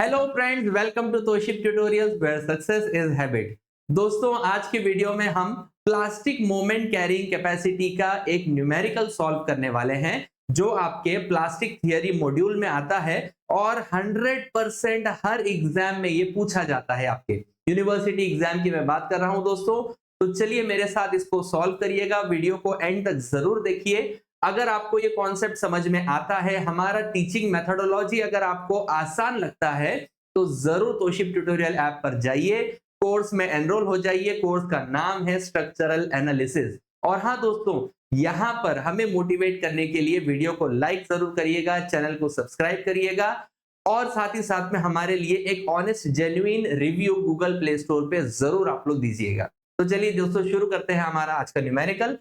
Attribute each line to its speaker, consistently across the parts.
Speaker 1: Hello friends, welcome to तोशिप tutorials where success is habit. दोस्तों, आज के वीडियो में हम प्लास्टिक मोमेंट कैरिंग कैपेसिटी का एक न्यूमेरिकल सॉल्व करने वाले हैं जो आपके प्लास्टिक थियरी मॉड्यूल में आता है और 100% हर एग्जाम में ये पूछा जाता है। आपके यूनिवर्सिटी एग्जाम की मैं बात कर रहा हूं दोस्तों। तो चलिए मेरे साथ इसको सॉल्व करिएगा, वीडियो को एंड तक जरूर देखिए। अगर आपको ये कॉन्सेप्ट समझ में आता है, हमारा टीचिंग मेथोडोलॉजी अगर आपको आसान लगता है, तो जरूर तोशिप ट्यूटोरियल ऐप पर जाइए, कोर्स में एनरोल हो जाइए। कोर्स का नाम है स्ट्रक्चरल एनालिसिस। और हाँ दोस्तों, यहां पर हमें मोटिवेट करने के लिए वीडियो को लाइक जरूर करिएगा, चैनल को सब्सक्राइब करिएगा और साथ ही साथ में हमारे लिए एक honest genuine review Google play store पे जरूर आप लोग दीजिएगा। तो चलिए दोस्तों, शुरू करते हैं हमारा आज का न्यूमेरिकल।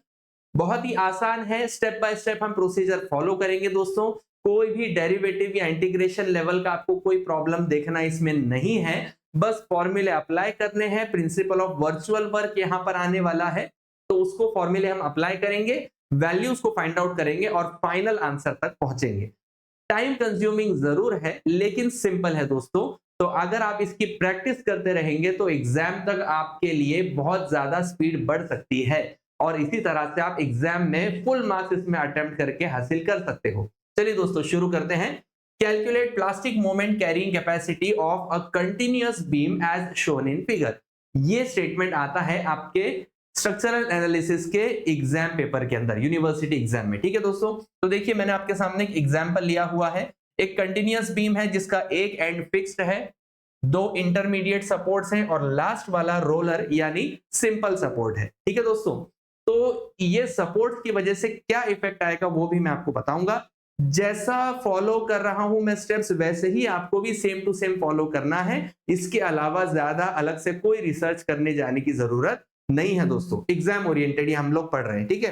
Speaker 1: बहुत ही आसान है, स्टेप बाय स्टेप हम प्रोसीजर फॉलो करेंगे दोस्तों। कोई भी डेरिवेटिव या इंटीग्रेशन लेवल का आपको कोई प्रॉब्लम देखना इसमें नहीं है, बस फॉर्मूले अप्लाई करने हैं। प्रिंसिपल ऑफ वर्चुअल वर्क यहां पर आने वाला है, तो उसको फॉर्मूले हम अप्लाई करेंगे, वैल्यूज को फाइंड आउट करेंगे और फाइनल आंसर तक पहुंचेंगे। टाइम कंज्यूमिंग जरूर है लेकिन सिंपल है दोस्तों। तो अगर आप इसकी प्रैक्टिस करते रहेंगे तो एग्जाम तक आपके लिए बहुत ज्यादा स्पीड बढ़ सकती है और इसी तरह से आप एग्जाम में फुल मार्क्स इसमें अटेम्प्ट करके हासिल कर सकते हो। चलिए दोस्तों, शुरू करते हैं। Calculate plastic moment carrying capacity of a continuous beam as shown in figure. ये स्टेटमेंट आता है आपके स्ट्रक्चरल एनालिसिस के एग्जाम पेपर के अंदर, यूनिवर्सिटी एग्जाम में। ठीक है दोस्तों, तो देखिए मैंने आपके सामने एक एग्जाम्पल लिया हुआ है। एक कंटिन्यूअस बीम है जिसका एक एंड फिक्स्ड है, दो इंटरमीडिएट सपोर्ट्स हैं और लास्ट वाला रोलर यानी सिंपल सपोर्ट है। ठीक है दोस्तों, तो ये सपोर्ट की वजह से क्या इफेक्ट आएगा वो भी मैं आपको बताऊंगा। जैसा फॉलो कर रहा हूं मैं स्टेप्स, वैसे ही आपको भी सेम टू सेम फॉलो करना है। इसके अलावा ज्यादा अलग से कोई रिसर्च करने जाने की जरूरत नहीं है दोस्तों। एग्जाम ओरिएंटेड ही हम लोग पढ़ रहे हैं। ठीक है,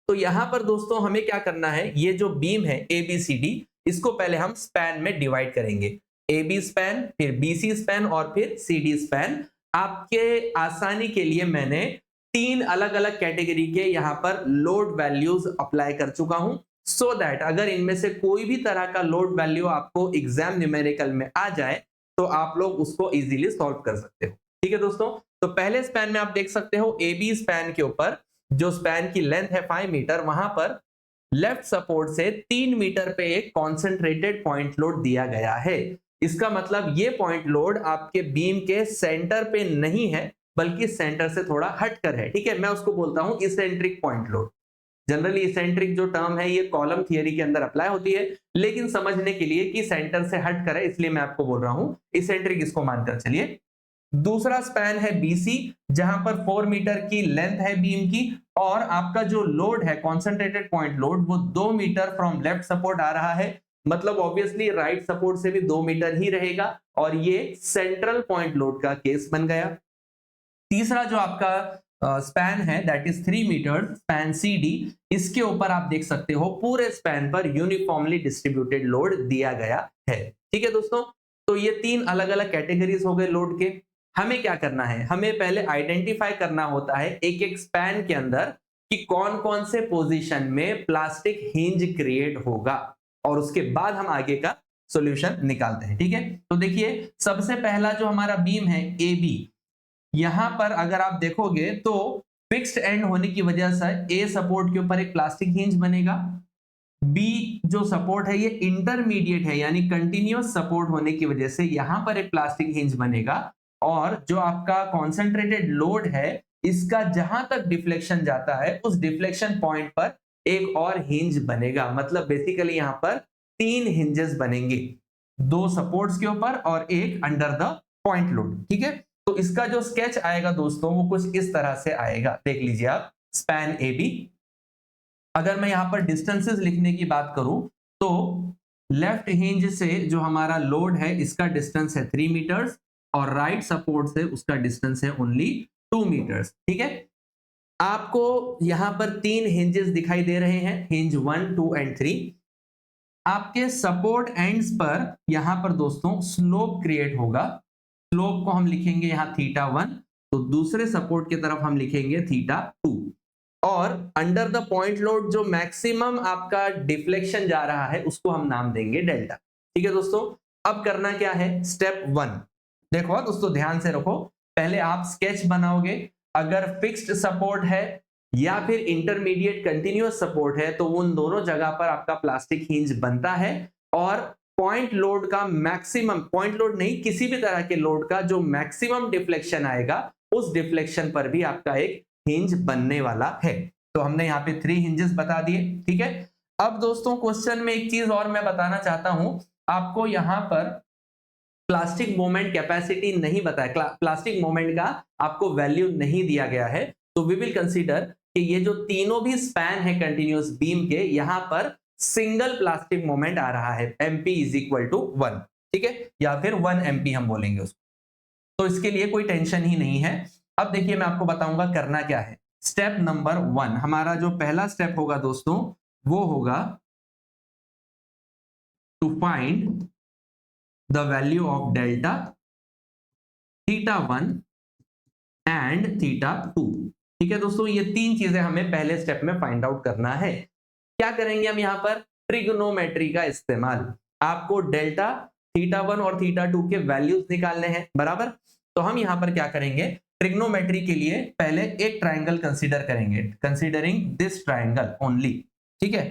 Speaker 1: तो यहां पर दोस्तों हमें क्या करना है, ये जो बीम है ABCD, इसको पहले हम स्पैन में डिवाइड करेंगे। AB स्पैन, फिर BC स्पैन और फिर CD स्पैन। आपके आसानी के लिए मैंने तीन अलग अलग कैटेगरी के यहां पर लोड वैल्यूज अप्लाई कर चुका हूं, सो दैट अगर इनमें से कोई भी तरह का लोड वैल्यू आपको एग्जाम न्यूमेरिकल में आ जाए तो आप लोग उसको इजीली सॉल्व कर सकते हो। ठीक है दोस्तों, तो पहले स्पैन में आप देख सकते हो AB स्पैन के ऊपर जो स्पैन की लेंथ है 5 मीटर, वहां पर लेफ्ट सपोर्ट से 3 मीटर पे एक कॉन्सेंट्रेटेड पॉइंट लोड दिया गया है। इसका मतलब ये पॉइंट लोड आपके बीम के सेंटर पे नहीं है बल्कि सेंटर से थोड़ा हटकर है। ठीक है, मैं उसको बोलता हूं eccentric point load. Generally eccentric जो टर्म है ये कॉलम थियरी के अंदर अप्लाई होती है, लेकिन समझने के लिए कि सेंटर से हटकर है इसलिए मैं आपको बोल रहा हूं इसेंट्रिक, इसको मानकर चलिए। दूसरा स्पैन है BC, जहां पर 4 मीटर की लेंथ है बीम की और आपका जो लोड है कॉन्सेंट्रेटेड पॉइंट लोड वो 2 मीटर फ्रॉम लेफ्ट सपोर्ट आ रहा है। मतलब ऑब्वियसली राइट सपोर्ट से भी 2 मीटर ही रहेगा और ये सेंट्रल पॉइंट लोड का केस बन गया। तीसरा जो आपका स्पैन है that is 3 metre, span CD, इसके ऊपर आप देख सकते हो पूरे स्पैन पर यूनिफॉर्मली डिस्ट्रीब्यूटेड लोड दिया गया है। ठीक है दोस्तों, तो ये तीन अलग अलग कैटेगरीज हो गए लोड के। हमें क्या करना है, हमें पहले आइडेंटिफाई करना होता है एक एक स्पैन के अंदर कि कौन कौन से पोजीशन में प्लास्टिक हिंज क्रिएट होगा और उसके बाद हम आगे का सॉल्यूशन निकालते हैं। ठीक है, तो देखिए सबसे पहला जो हमारा बीम है AB, यहां पर अगर आप देखोगे तो फिक्स्ड एंड होने की वजह से A सपोर्ट के ऊपर एक प्लास्टिक हिंज बनेगा। B जो सपोर्ट है ये इंटरमीडिएट है यानी कंटिन्यूअस सपोर्ट होने की वजह से यहां पर एक प्लास्टिक हिंज बनेगा और जो आपका कॉन्सेंट्रेटेड लोड है इसका जहां तक डिफ्लेक्शन जाता है उस डिफ्लेक्शन पॉइंट पर एक और हिंज बनेगा। मतलब बेसिकली यहां पर 3 हिंजेस बनेंगे, 2 सपोर्ट्स के ऊपर और एक अंडर द पॉइंट लोड। ठीक है, तो इसका जो स्केच आएगा दोस्तों वो कुछ इस तरह से आएगा, देख लीजिए आप। स्पैन AB, अगर मैं यहां पर डिस्टेंसेस लिखने की बात करूं तो लेफ्ट हिंज से जो हमारा लोड है इसका डिस्टेंस है 3 मीटर्स और राइट सपोर्ट से उसका डिस्टेंस है ओनली 2 मीटर्स। ठीक है, आपको यहां पर 3 हिंजेस दिखाई दे रहे हैं, हिंज 1, 2 एंड 3। आपके सपोर्ट एंड्स पर यहां पर दोस्तों स्लोप क्रिएट होगा। स्लोप को हम लिखेंगे यहां θ1, तो दूसरे सपोर्ट की तरफ हम लिखेंगे θ2 और अंडर द पॉइंट लोड जो मैक्सिमम आपका डिफ्लेक्शन जा रहा है उसको हम नाम देंगे डेल्टा। ठीक है दोस्तों, अब करना क्या है, स्टेप 1। देखो दोस्तों ध्यान से रखो, पहले आप स्केच बनाओगे। अगर फिक्स्ड सपोर्ट है या फिर इंटरमीडिएट कंटिन्यूअस सपोर्ट है तो उन दोनों जगह पर आपका प्लास्टिक हिंज बनता है। और पॉइंट लोड का मैक्सिमम, पॉइंट लोड नहीं, किसी भी तरह के लोड का जो मैक्सिमम डिफ्लेक्शन आएगा उस डिफ्लेक्शन पर भी आपका एक हिंज बनने वाला है। तो हमने यहाँ पे 3 हिंजेस बता दिए, ठीक है। अब दोस्तों क्वेश्चन में एक चीज और मैं बताना चाहता हूं आपको, यहां पर प्लास्टिक मोमेंट कैपेसिटी नहीं बताया, प्लास्टिक मोमेंट का आपको वैल्यू नहीं दिया गया है। तो वी विल कंसीडर कि ये जो तीनों भी स्पैन है कंटिन्यूअस बीम के, यहां पर सिंगल प्लास्टिक मोमेंट आ रहा है, mp इज इक्वल टू 1, ठीक है, या फिर 1 mp हम बोलेंगे उसको। तो इसके लिए कोई टेंशन ही नहीं है। अब देखिए मैं आपको बताऊंगा करना क्या है। स्टेप नंबर 1, हमारा जो पहला स्टेप होगा दोस्तों वो होगा to find the value of delta θ1 and θ2। ठीक है दोस्तों, ये 3 चीजें हमें पहले स्टेप में फाइंड आउट करना है। क्या करेंगे हम यहाँ पर, ट्रिग्नोमेट्री का इस्तेमाल। आपको डेल्टा θ1 और θ2 के वैल्यूज निकालने हैं, बराबर। तो हम यहाँ पर क्या करेंगे, ट्रिग्नोमेट्री के लिए पहले एक ट्राइंगल कंसीडर करेंगे, कंसीडरिंग दिस ट्राइंगल ओनली। ठीक है,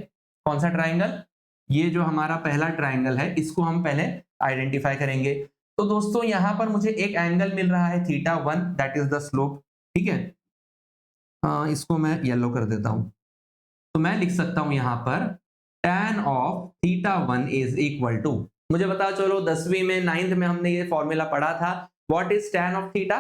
Speaker 1: कौन सा ट्राइंगल, ये जो हमारा पहला ट्राइंगल है इसको हम पहले आइडेंटिफाई करेंगे। तो दोस्तों यहां पर मुझे एक एंगल मिल रहा है θ1, दैट इज द स्लोप, ठीक है। इसको मैं येलो कर देता हूं, तो मैं लिख सकता हूं यहां पर tan of θ1 is equal to, मुझे पता चलो 10वीं में 9th में हमने ये फॉर्मूला पढ़ा था, what is tan of theta,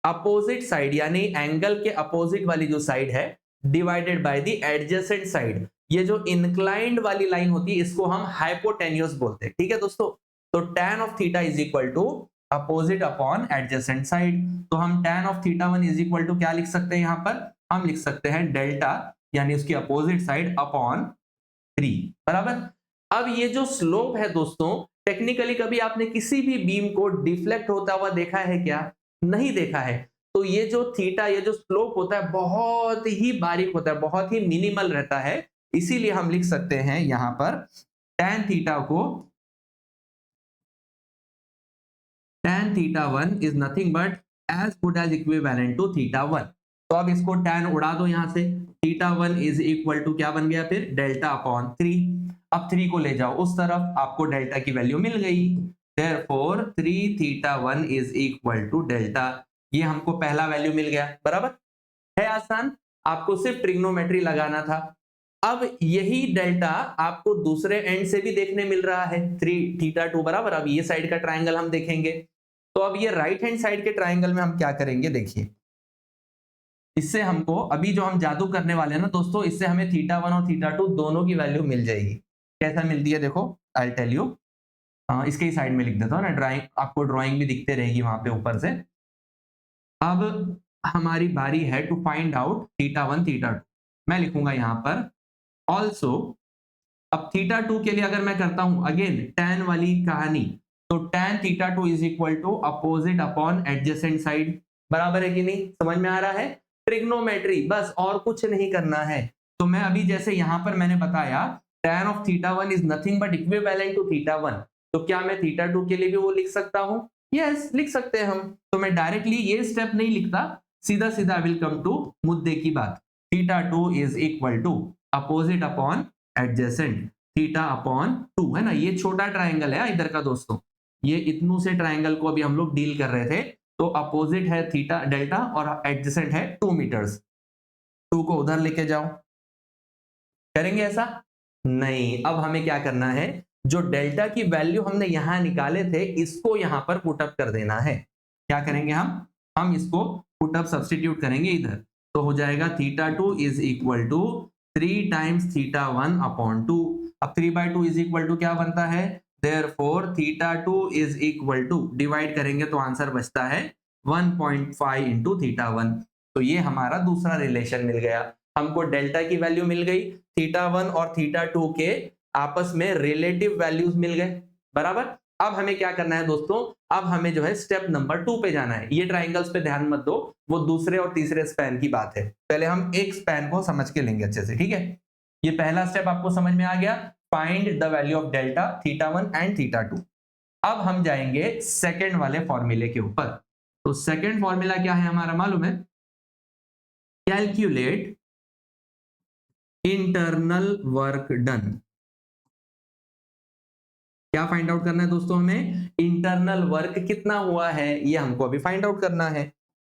Speaker 1: opposite side यानी एंगल के अपोजिट वाली जो साइड है divided by the adjacent side. ये जो इंक्लाइंड वाली लाइन होती है इसको हम हाइपोटेन्यूस बोलते हैं, ठीक है दोस्तों। तो tan of theta is equal to opposite upon adjacent side. तो हम tan of θ1 is equal to क्या लिख सकते हैं, यहां पर हम लिख सकते हैं डेल्टा यानी उसकी अपोजिट साइड अपॉन 3, बराबर। अब ये जो स्लोप है दोस्तों, टेक्निकली कभी आपने किसी भी बीम को डिफ्लेक्ट होता हुआ देखा है क्या, नहीं देखा है। तो ये जो थीटा, ये जो स्लोप होता है बहुत ही बारीक होता है, बहुत ही मिनिमल रहता है। इसीलिए हम लिख सकते हैं यहां पर tan थीटा को, tan θ1 is nothing but as good as equivalent to θ1। तो अब इसको tan उड़ा दो यहां से, θ1 is equal to क्या बन गया फिर, डेल्टा अपॉन 3। अब 3 को ले जाओ उस तरफ, आपको डेल्टा की वैल्यू मिल गई। Therefore 3θ1 is equal to delta, ये हमको पहला वैल्यू मिल गया, बराबर है। आसान, आपको सिर्फ ट्रिग्नोमेट्री लगाना था। अब यही डेल्टा आपको दूसरे एंड से भी देखने मिल रहा है, 3θ2 बराबर। अब ये साइड का ट्राइंगल हम देखेंगे, तो अब ये राइट हैंड साइड के ट्राइंगल में हम क्या करेंगे, देखिए इससे हमको अभी जो हम जादू करने वाले हैं ना दोस्तों, इससे हमें θ1 और θ2 दोनों की वैल्यू मिल जाएगी। कैसा मिलती है देखो, आई टेल यू। इसके ही साइड में लिख देता हूँ ना, ड्राइंग आपको ड्राइंग भी दिखते रहेगी वहां पे ऊपर से। अब हमारी बारी है टू फाइंड आउट θ1 θ2। मैं लिखूंगा यहां पर ऑल्सो। अब θ2 के लिए अगर मैं करता हूं अगेन tan वाली कहानी, तो tan θ2 is equal to opposite upon adjacent side, बराबर है कि नहीं, समझ में आ रहा है। ट्रिग्नोमेट्री, बस और कुछ नहीं करना है। तो मैं अभी जैसे यहां पर मैंने बताया tan of θ1 is nothing but equivalent to θ1, तो क्या मैं θ2 के लिए भी वो लिख सकता हूं, यस लिख सकते हैं हम। तो मैं डायरेक्टली ये स्टेप नहीं लिखता, सीधा सीधा विल कम टू मुद्दे की बात। θ2 is equal to opposite upon adjacent, theta upon 2 है ना। ये छोटा ट्राइंगल है इधर का दोस्तों, ये इतनू से ट्राइंगल को अभी हम लोग डील कर रहे थे। तो अपोजिट है थीटा डेल्टा और एडजेसेंट है 2 मीटर्स। 2 को उधर लेके जाओ, करेंगे ऐसा नहीं। अब हमें क्या करना है, जो डेल्टा की वैल्यू हमने यहां निकाले थे इसको यहां पर पुटअप कर देना है। क्या करेंगे हम इसको पुटअप सब्स्टिट्यूट करेंगे इधर, तो हो जाएगा θ2 is equal to 3 times θ1 upon 2। अब 3/2 इज इक्वल टू क्या बनता है, therefore θ2 is equal to, divide करेंगे तो आंसर बचता है 1.5 इंटू θ1। तो ये हमारा दूसरा रिलेशन मिल गया, हमको डेल्टा की वैल्यू मिल गई, θ1 और θ2 के आपस में रिलेटिव वैल्यूज मिल गए, बराबर। अब हमें क्या करना है दोस्तों, अब हमें जो है स्टेप नंबर 2 पे जाना है। ये ट्राइंगल्स पे ध्यान मत दो, वो दूसरे और तीसरे स्पैन की बात है। पहले हम एक स्पैन को समझ के लेंगे अच्छे से, ठीक है। ये पहला स्टेप आपको समझ में आ गया, find the value of delta θ1 and θ2। अब हम जाएंगे सेकंड वाले फॉर्मूले के ऊपर। तो सेकंड फॉर्मूला क्या है हमारा मालूम है? Calculate internal work done. क्या फाइंड आउट करना है दोस्तों? हमें इंटरनल वर्क कितना हुआ है ये हमको अभी फाइंड आउट करना है।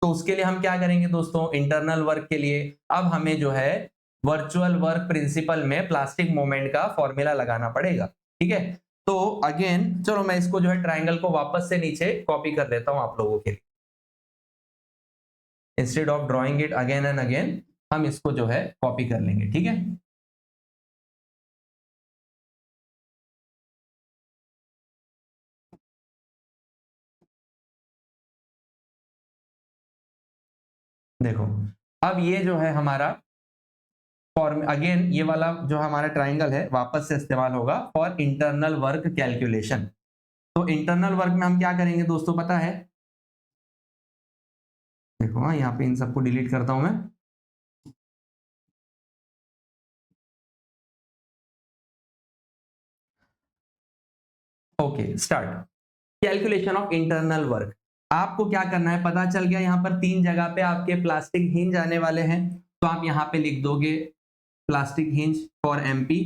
Speaker 1: तो उसके लिए हम क्या करेंगे दोस्तों? इंटरनल वर्क के लिए अब हमें जो है वर्चुअल वर्क प्रिंसिपल में प्लास्टिक मोमेंट का फॉर्मूला लगाना पड़ेगा। ठीक है, तो अगेन चलो मैं इसको जो है ट्राइंगल को वापस से नीचे कॉपी कर देता हूं आप लोगों के लिए। Instead of drawing it again and again हम इसको जो है कॉपी कर लेंगे। ठीक है, देखो अब ये जो है हमारा फॉर्म, अगेन ये वाला जो हमारा ट्राइंगल है वापस से इस्तेमाल होगा फॉर इंटरनल वर्क कैलकुलेशन। तो इंटरनल वर्क में हम क्या करेंगे दोस्तों पता है? देखो हाँ, यहाँ पे इन सबको डिलीट करता हूं मैं। Okay start. Calculation of internal work. आपको क्या करना है? पता चल गया यहाँ पर तीन जगह पे आपके प्लास्टिक हिंज आने वाले हैं, तो आप यहाँ पे लिख दोगे प्लास्टिक हिंज फॉर एमपी,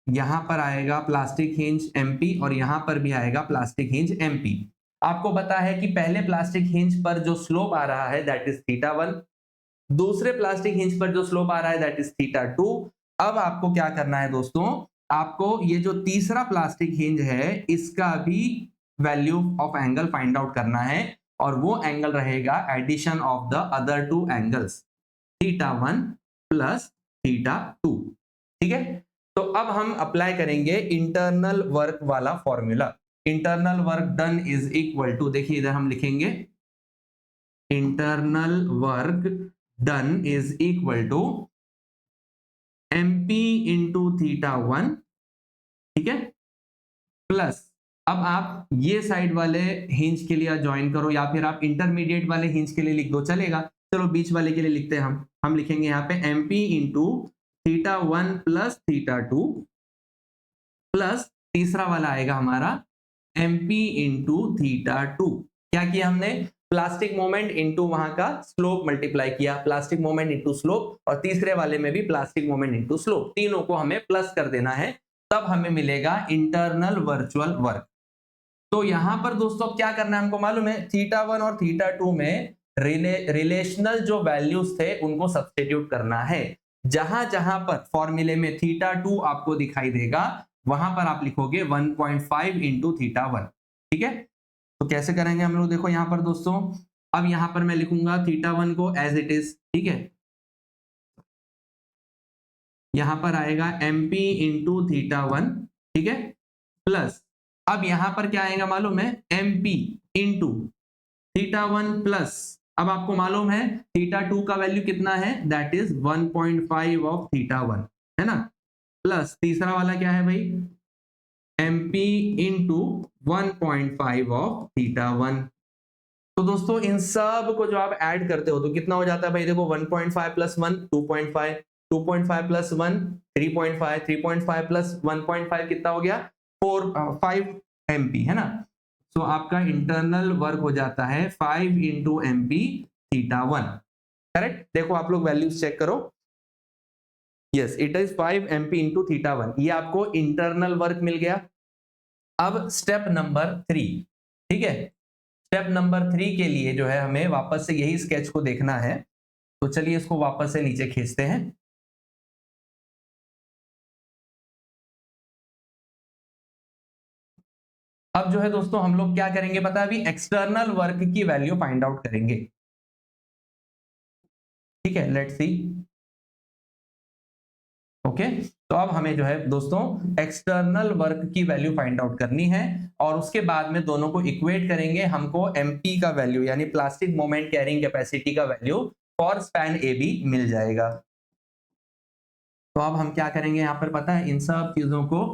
Speaker 1: यहां पर आएगा प्लास्टिक हिंज एमपी और यहां पर भी आएगा प्लास्टिक हिंज एमपी। आपको पता है कि पहले प्लास्टिक हिंज पर जो स्लोप आ रहा है दैट इज थीटा 1, दूसरे प्लास्टिक हिंज पर जो स्लोप आ रहा है दैट इज थीटा 2। अब आपको क्या करना है दोस्तों? आपको ये जो तीसरा प्लास्टिक हिंज है इसका भी value of angle find out करना है, और वो एंगल रहेगा addition of the other two angles, theta 1 plus theta 2। ठीक है, तो अब हम अप्लाई करेंगे इंटरनल वर्क वाला formula. Internal work done is equal to, देखिए इधर हम लिखेंगे internal work done is equal to MP into theta 1। ठीक है, प्लस अब आप ये साइड वाले हिंज के लिए ज्वाइन करो या फिर आप इंटरमीडिएट वाले हिंज के लिए लिख दो, चलेगा। चलो बीच वाले के लिए लिखते हैं हम लिखेंगे यहाँ पे MP into theta 1 plus theta 2 plus तीसरा वाला आएगा हमारा एमपी इंटू थीटा 2। क्या किया हमने? प्लास्टिक मोमेंट इंटू वहां का स्लोप मल्टीप्लाई किया, प्लास्टिक मोमेंट इंटू स्लोप, और तीसरे वाले में भी प्लास्टिक मोमेंट इंटू स्लोप, तीनों को हमें प्लस कर देना है, तब हमें मिलेगा इंटरनल वर्चुअल वर्क। तो यहां पर दोस्तों क्या करना है हमको मालूम है? थीटा 1 और थीटा 2 में रिलेशनल जो वैल्यूज थे उनको सब्स्टिट्यूट करना है। जहां जहां पर फॉर्मूले में थीटा 2 आपको दिखाई देगा वहां पर आप लिखोगे 1.5 इंटू थीटा 1। ठीक है, तो कैसे करेंगे हम लोग? देखो यहां पर दोस्तों, अब यहां पर मैं लिखूंगा थीटा 1 को एज इट इज। ठीक है, यहां पर आएगा एमपी इंटू थीटा 1। ठीक है, प्लस अब यहां पर क्या आएगा मालूम है? एमपी इंटू थीटा 1 प्लस, अब आपको मालूम है थीटा 2 का वैल्यू कितना है? दैट इज 1.5 ऑफ थीटा 1, है ना। प्लस तीसरा वाला क्या है भाई? MP into 1.5 of theta 1। तो दोस्तों इन सब को जो आप ऐड करते हो तो कितना हो जाता है भाई? देखो 1.5 प्लस 1 2.5, 2.5 प्लस 1 3.5, 3.5 प्लस 1.5 कितना हो गया? 5 एमपी, है ना। सो आपका इंटरनल वर्क हो जाता है 5 इंटू एमपी थीटा 1। करेक्ट, देखो आप लोग वैल्यूज चेक करो। Yes it is 5 MP into theta 1, ये आपको इंटरनल वर्क मिल गया। अब स्टेप नंबर 3, ठीक है, स्टेप नंबर 3 के लिए जो है हमें वापस से यही स्केच को देखना है, तो चलिए इसको वापस से नीचे खींचते हैं। अब जो है दोस्तों हम लोग क्या करेंगे पता है? अभी एक्सटर्नल वर्क की वैल्यू फाइंड आउट करेंगे। ठीक है, लेट्स सी। ओके, तो अब हमें जो है दोस्तों एक्सटर्नल वर्क की वैल्यू फाइंड आउट करनी है, और उसके बाद में दोनों को इक्वेट करेंगे। हमको एमपी का वैल्यू यानी प्लास्टिक मोमेंट कैरिंग कैपेसिटी का value for span A B मिल जाएगा। तो अब हम क्या करेंगे यहाँ पर पता है? इन सब चीजों को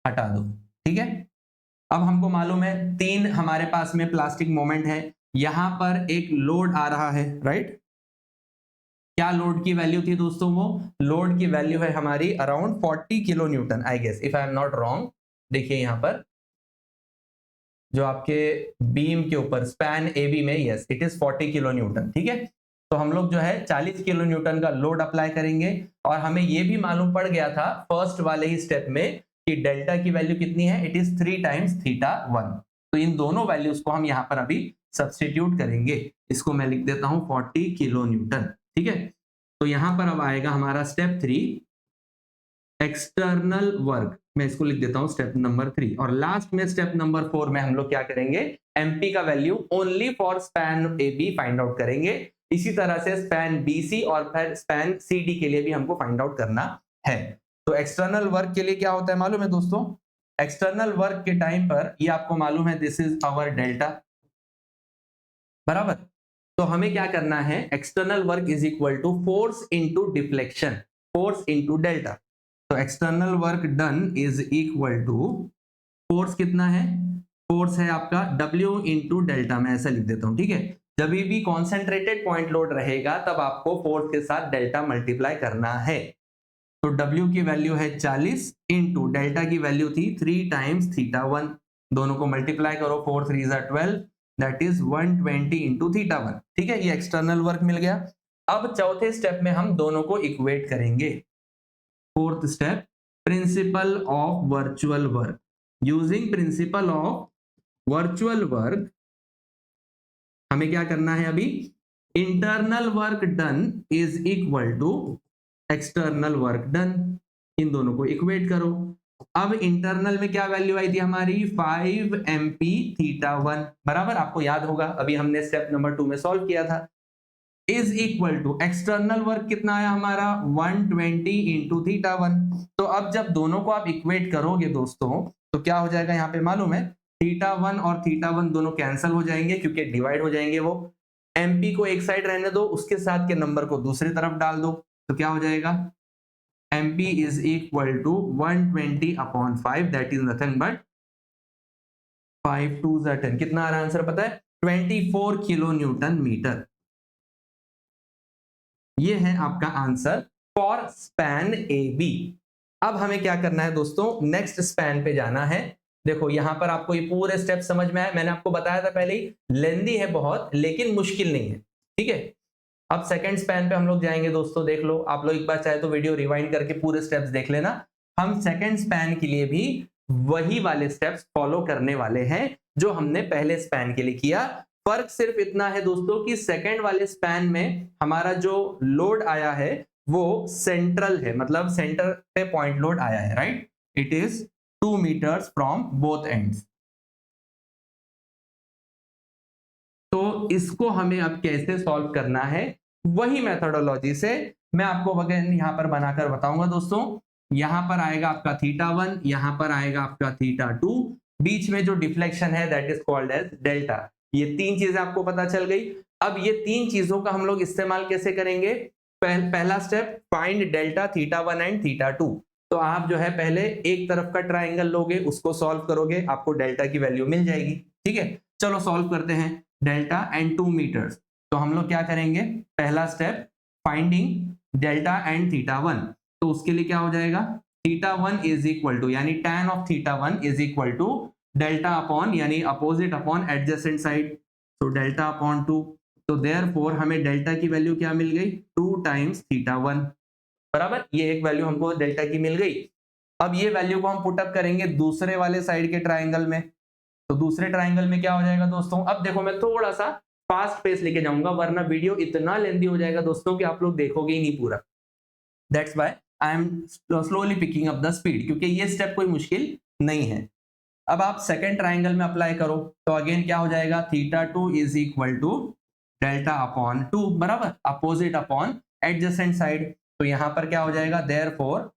Speaker 1: हटा दो। ठीक है, अब हमको मालूम है तीन हमारे पास में प्लास्टिक मोमेंट है, यहां पर एक लोड आ रहा है, राइट। क्या लोड की वैल्यू थी दोस्तों? वो लोड की वैल्यू है हमारी around 40 kilo newton, I guess if I am not wrong. देखिए यहां पर जो आपके बीम के ऊपर स्पैन ए बी में, yes it is 40 kilo newton, ठीक है। तो हम लोग जो है 40 किलो न्यूटन का लोड अप्लाई करेंगे, और हमें ये भी मालूम पड़ गया था फर्स्ट वाले ही स्टेप में कि डेल्टा की वैल्यू कितनी है, इट इज 3 टाइम्स θ1। तो इन दोनों वैल्यूज को हम यहाँ पर अभी सब्स्टिट्यूट करेंगे। इसको मैं लिख देता हूं 40 किलो न्यूटन, ठीक है। तो यहां पर अब आएगा हमारा स्टेप 3, एक्सटर्नल वर्क, मैं इसको लिख देता हूं स्टेप नंबर 3। और लास्ट में स्टेप नंबर 4 में हम लोग क्या करेंगे, एमपी का value only for span A B find out करेंगे। इसी तरह से स्पैन बीसी और फिर स्पैन सीडी के लिए भी हमको फाइंड आउट करना है। तो एक्सटर्नल वर्क के लिए क्या होता है मालूम है दोस्तों, एक्सटर्नल वर्क के टाइम पर ये आपको मालूम है दिस इज आवर डेल्टा, बराबर। तो हमें क्या करना है, external work is equal to force into deflection, force into delta. तो external work done is equal to force कितना है, फोर्स है आपका W इंटू डेल्टा, मैं ऐसा लिख देता हूं, ठीक है। जब भी कॉन्सेंट्रेटेड पॉइंट लोड रहेगा तब आपको फोर्स के साथ डेल्टा मल्टीप्लाई करना है। तो W की वैल्यू है 40 इंटू डेल्टा की वैल्यू थी 3 टाइम्स θ1, दोनों को मल्टीप्लाई करो, 4 3 12, दैट इज 120 इंटू θ1, ठीक है। ये एक्सटर्नल वर्क मिल गया। अब चौथे स्टेप में हम दोनों को इक्वेट करेंगे। Fourth step, principle of virtual work. Using principle of virtual work हमें क्या करना है अभी, internal work done is equal to external work done, इन दोनों को इक्वेट करो। अब इंटरनल में क्या वैल्यू आई थी हमारी, 5 MP θ1, बराबर, आपको याद होगा अभी हमने स्टेप नंबर 2 में सॉल्व किया था। Is equal to external work कितना आया हमारा, 120 इंटू θ1। तो अब जब दोनों को आप इक्वेट करोगे दोस्तों तो क्या हो जाएगा, यहाँ पे मालूम है θ1 और θ1 दोनों कैंसिल हो जाएंगे क्योंकि डिवाइड हो जाएंगे वो। MP को एक साइड रहने दो, उसके साथ के नंबर को दूसरी तरफ डाल दो, तो क्या हो जाएगा, MP is equal to 120/5, that is nothing but 5 2 10, कितना आ रहा है आंसर पता है, 24 किलो न्यूटन मीटर। ये है आपका answer for span A B. अब हमें क्या करना है दोस्तों, नेक्स्ट स्पैन पे जाना है। देखो यहां पर आपको ये पूरे स्टेप समझ में आए, मैंने आपको बताया था पहले ही, लेंदी है बहुत लेकिन मुश्किल नहीं है, ठीक है। अब सेकंड स्पैन पे हम लोग जाएंगे दोस्तों, देख लो आप लोग एक बार चाहे तो वीडियो रिवाइंड करके पूरे स्टेप्स देख लेना। हम सेकंड स्पैन के लिए भी वही वाले स्टेप्स फॉलो करने वाले हैं जो हमने पहले स्पैन के लिए किया। फर्क सिर्फ इतना है दोस्तों कि सेकंड वाले स्पैन में हमारा जो लोड आया है वो सेंट्रल है, मतलब सेंटर पे पॉइंट लोड आया है, right. It is 2 metres from both ends. तो इसको हमें अब कैसे सॉल्व करना है, वही मेथोडोलॉजी से मैं आपको अगेन यहां पर बनाकर बताऊंगा दोस्तों। यहां पर आएगा आपका θ1, यहां पर आएगा आपका θ2, बीच में जो डिफ्लेक्शन है that is called as delta. ये तीन चीजें आपको पता चल गई। अब ये तीन चीजों का हम लोग इस्तेमाल कैसे करेंगे, पहला स्टेप, फाइंड डेल्टा θ1 एंड θ2। तो आप जो है पहले एक तरफ का ट्राइंगल लोगे, उसको सॉल्व करोगे, आपको डेल्टा की वैल्यू मिल जाएगी, ठीक है। चलो सॉल्व करते हैं, डेल्टा एंड 2 मीटर्स। तो हम लोग क्या करेंगे, पहला स्टेप, फाइंडिंग डेल्टा एंड θ1। तो उसके लिए क्या हो जाएगा, θ1 इज इक्वल टू, यानी tan of θ1 is equal to delta upon, यानी अपोजिट अपॉन एडजेसेंट साइड, तो डेल्टा अपॉन 2। तो देयरफॉर हमें डेल्टा की वैल्यू क्या मिल गई, 2 टाइम्स θ1, बराबर। ये एक वैल्यू हमको डेल्टा की मिल गई। अब ये वैल्यू को हम पुट अप करेंगे दूसरे वाले साइड के ट्राइंगल में। तो दूसरे ट्राइंगल में क्या हो जाएगा दोस्तों, अब देखो मैं थोड़ा सा फास्ट पेस लेके जाऊंगा वरना वीडियो इतना लेंदी हो जाएगा दोस्तों कि आप लोग देखोगे ही नहीं पूरा। That's why I am slowly picking up the speed, क्योंकि ये स्टेप कोई मुश्किल नहीं है। अब आप सेकंड ट्राइंगल में अप्लाई करो, तो अगेन क्या हो जाएगा, θ2 is equal to delta upon 2, बराबर, अपोजिट अपॉन एडजेसेंट साइड। तो यहां पर क्या हो जाएगा, देयरफॉर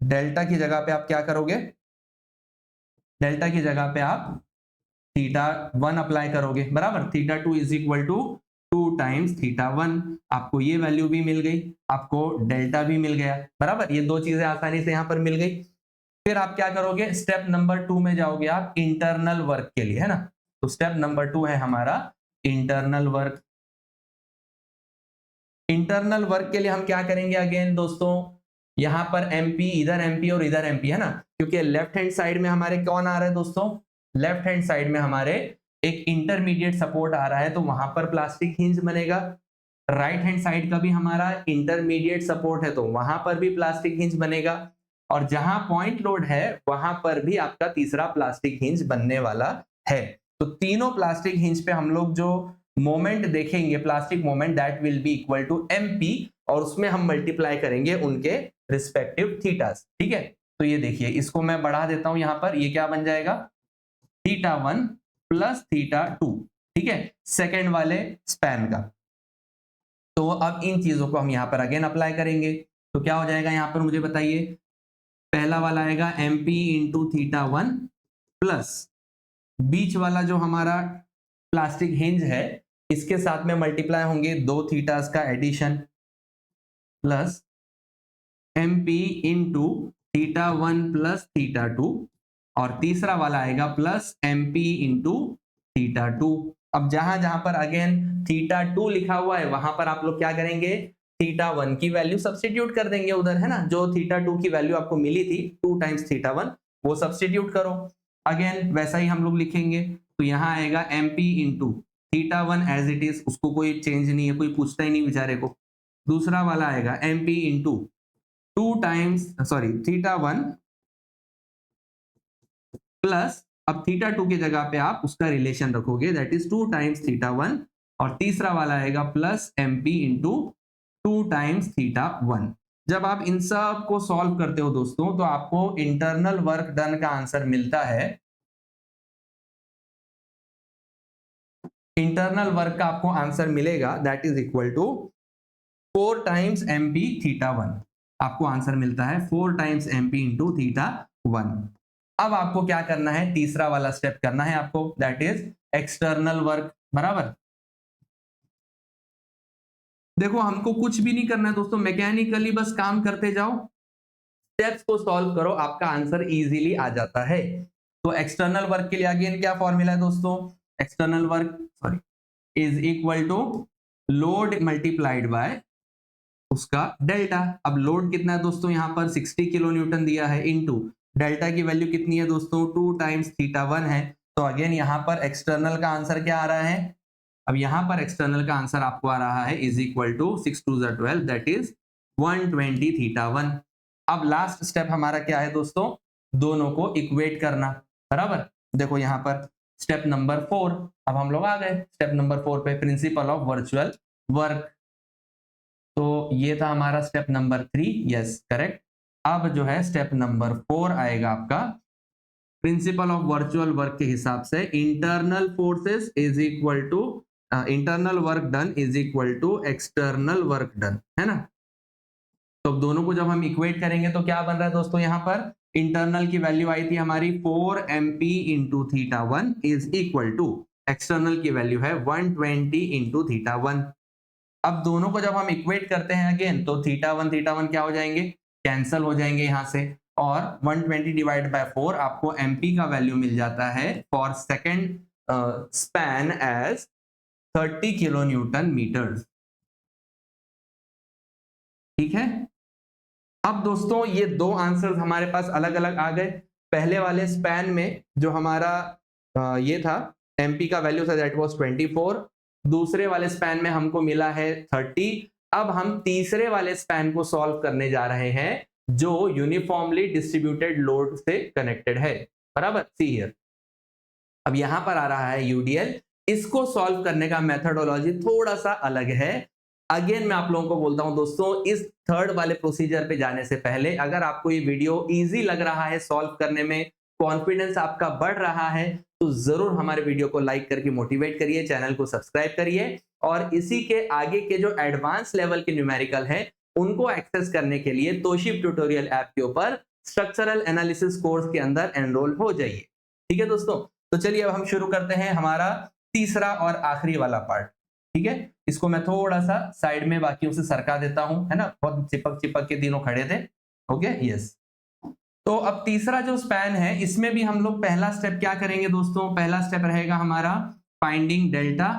Speaker 1: डेल्टा की जगह पे आप क्या करोगे, डेल्टा की जगह पे आप θ1 अप्लाई करोगे, बराबर। θ2 इज इक्वल टू 2 टाइम्स θ1, आपको ये वैल्यू भी मिल गई, आपको डेल्टा भी मिल गया, बराबर। ये दो चीजें आसानी से यहां पर मिल गई। फिर आप क्या करोगे, स्टेप नंबर 2 में जाओगे आप इंटरनल वर्क के लिए, है ना। तो स्टेप नंबर 2 है हमारा इंटरनल वर्क। इंटरनल वर्क के लिए हम क्या करेंगे अगेन दोस्तों, यहां पर MP, इधर MP और इधर MP, है ना, क्योंकि लेफ्ट हैंड साइड में हमारे कौन आ रहा है दोस्तों, लेफ्ट हैंड साइड में हमारे एक इंटरमीडिएट सपोर्ट आ रहा है तो वहां पर प्लास्टिक हिंज बनेगा। राइट हैंड साइड का भी हमारा इंटरमीडिएट सपोर्ट है तो वहां पर भी प्लास्टिक हिंज बनेगा। और जहां पॉइंट लोड है वहां पर भी आपका तीसरा प्लास्टिक हिंज बनने वाला है। तो तीनों प्लास्टिक हिंज पे हम लोग जो मोमेंट देखेंगे, plastic moment, that will be equal to mp, और उसमें हम मल्टीप्लाई करेंगे उनके रिस्पेक्टिव थीटास। ठीक है, तो ये देखिए, इसको मैं बढ़ा देता हूं यहां पर, ये क्या बन जाएगा, θ1 प्लस θ2। ठीक है, सेकेंड वाले स्पैन का। तो अब इन चीजों को हम यहां पर अगेन अप्लाई करेंगे, तो क्या हो जाएगा यहां पर मुझे बताइए। पहला वाला आएगा mp इंटू θ1 प्लस बीच वाला जो हमारा प्लास्टिक हिंज है इसके साथ में मल्टीप्लाई होंगे दो थीटास का addition, plus mp into θ1 plus θ2, और तीसरा वाला आएगा प्लस mp इंटू θ2। अब जहां जहां पर अगेन θ2 लिखा हुआ है वहां पर आप लोग क्या करेंगे, θ1 की वैल्यू सब्स्टिट्यूट कर देंगे उधर, है ना, जो θ2 की वैल्यू आपको मिली थी 2 टाइम्स θ1 वो सब्स्टिट्यूट करो। अगेन वैसा ही हम लोग लिखेंगे, तो यहाँ आएगा mp into θ1 as it is, उसको कोई चेंज नहीं है, कोई पूछता ही नहीं बेचारे को। दूसरा वाला आएगा mp इंटू 2 टाइम्स θ1 प्लस, अब θ2 की जगह पे आप उसका रिलेशन रखोगे, दैट इज 2 टाइम्स θ1, और तीसरा वाला आएगा प्लस mp इंटू 2 टाइम्स θ1। जब आप इन सब को सॉल्व करते हो दोस्तों तो आपको इंटरनल वर्क डन का आंसर मिलता है, इंटरनल वर्क का आपको आंसर मिलेगा that is equal to 4 times mp θ1। आपको आंसर मिलता है 4 टाइम्स mp इंटू θ1। अब आपको क्या करना है, तीसरा वाला स्टेप करना है आपको, दैट इज एक्सटर्नल वर्क। बराबर, देखो हमको कुछ भी नहीं करना है दोस्तों, मैकेनिकली बस काम करते जाओ, स्टेप्स को सॉल्व करो, आपका आंसर इजीली आ जाता है। तो एक्सटर्नल वर्क के लिए अगेन क्या फॉर्मूला है दोस्तों, external work is equal to load multiplied by उसका डेल्टा। अब लोड कितना है दोस्तों, यहां पर 60 किलो न्यूटन दिया है, इनटू डेल्टा की वैल्यू कितनी है दोस्तों, 2 टाइम्स θ1 है। तो अगेन यहां पर एक्सटर्नल का आंसर क्या आ रहा है, अब यहां पर एक्सटर्नल का आंसर आपको आ रहा है is equal to 6 2 12, that is 120 θ1। अब लास्ट स्टेप हमारा क्या है दोस्तों, दोनों को इक्वेट करना। बराबर, देखो यहां पर स्टेप नंबर 4, अब हम लोग आ गए स्टेप नंबर 4 पे, प्रिंसिपल ऑफ वर्चुअल वर्क। तो ये था हमारा स्टेप नंबर 3, यस करेक्ट। अब जो है स्टेप नंबर 4 आएगा आपका, प्रिंसिपल ऑफ वर्चुअल वर्क के हिसाब से internal forces is equal to internal work done is equal to external work done, है ना। तो दोनों को जब हम इक्वेट करेंगे तो क्या बन रहा है दोस्तों, यहां पर इंटरनल की वैल्यू आई थी हमारी 4 mp into θ1 is equal to external की वैल्यू है 120 इंटू θ1। अब दोनों को जब हम इक्वेट करते हैं अगेन तो θ1 क्या हो जाएंगे, कैंसल हो जाएंगे यहां से, और 120 डिवाइड बाय 4 आपको mp का वैल्यू मिल जाता है for second span as 30 kilo newton metre. ठीक है, अब दोस्तों ये दो आंसर्स हमारे पास अलग अलग आ गए। पहले वाले स्पैन में जो हमारा ये था mp का वैल्यू था दैट वाज 24, दूसरे वाले स्पैन में हमको मिला है 30। अब हम तीसरे वाले स्पैन को सॉल्व करने जा रहे हैं जो यूनिफॉर्मली डिस्ट्रीब्यूटेड लोड से कनेक्टेड है। बराबर, सी हियर, अब यहां पर आ रहा है यूडीएल। इसको सॉल्व करने का मेथोडोलॉजी थोड़ा सा अलग है। अगेन मैं आप लोगों को बोलता हूं दोस्तों, इस थर्ड वाले प्रोसीजर पे जाने से पहले अगर आपको ये वीडियो इजी लग रहा है, सॉल्व करने में कॉन्फिडेंस आपका बढ़ रहा है, तो जरूर हमारे वीडियो को लाइक करके मोटिवेट करिए, चैनल को सब्सक्राइब करिए, और इसी के आगे के जो एडवांस लेवल के न्यूमेरिकल है उनको एक्सेस करने के लिए तोशिब ट्यूटोरियल ऐप के ऊपर स्ट्रक्चरल एनालिसिस कोर्स के अंदर एनरोल हो जाइए। ठीक है दोस्तों, तो चलिए अब हम शुरू करते हैं हमारा तीसरा और आखिरी वाला पार्ट। ठीक है, इसको मैं थोड़ा सा साइड में बाकियों से सरका देता हूं, है ना, बहुत चिपक चिपक के तीनों खड़े थे। Okay, yes. तो अब तीसरा जो स्पैन है इसमें भी हम लोग पहला स्टेप क्या करेंगे दोस्तों, पहला स्टेप रहेगा हमारा फाइंडिंग डेल्टा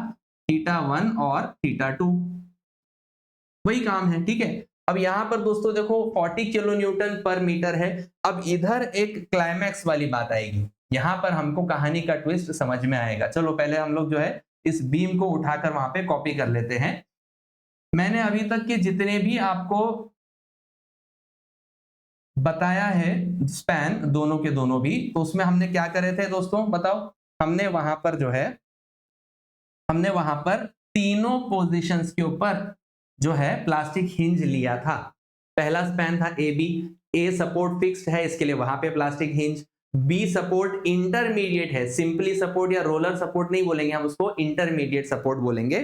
Speaker 1: θ1 और θ2, वही काम है। ठीक है, अब यहां पर दोस्तों देखो 40 किलो न्यूटन पर मीटर है। अब इधर एक क्लाइमैक्स वाली बात आएगी, यहां पर हमको कहानी का ट्विस्ट समझ में आएगा। चलो पहले हम लोग जो है इस बीम को उठाकर वहां पे कॉपी कर लेते हैं। मैंने अभी तक के जितने भी आपको बताया है स्पैन दोनों के दोनों भी, तो उसमें हमने क्या करे थे दोस्तों बताओ? हमने वहां पर जो है हमने वहां पर तीनों पोजीशंस के ऊपर जो है प्लास्टिक हिंज लिया था। पहला स्पैन था A B, A support fixed है इसके लिए वहां पे plastic hinge, B support intermediate है, सिंपली सपोर्ट या रोलर सपोर्ट नहीं बोलेंगे हम उसको, इंटरमीडिएट सपोर्ट बोलेंगे।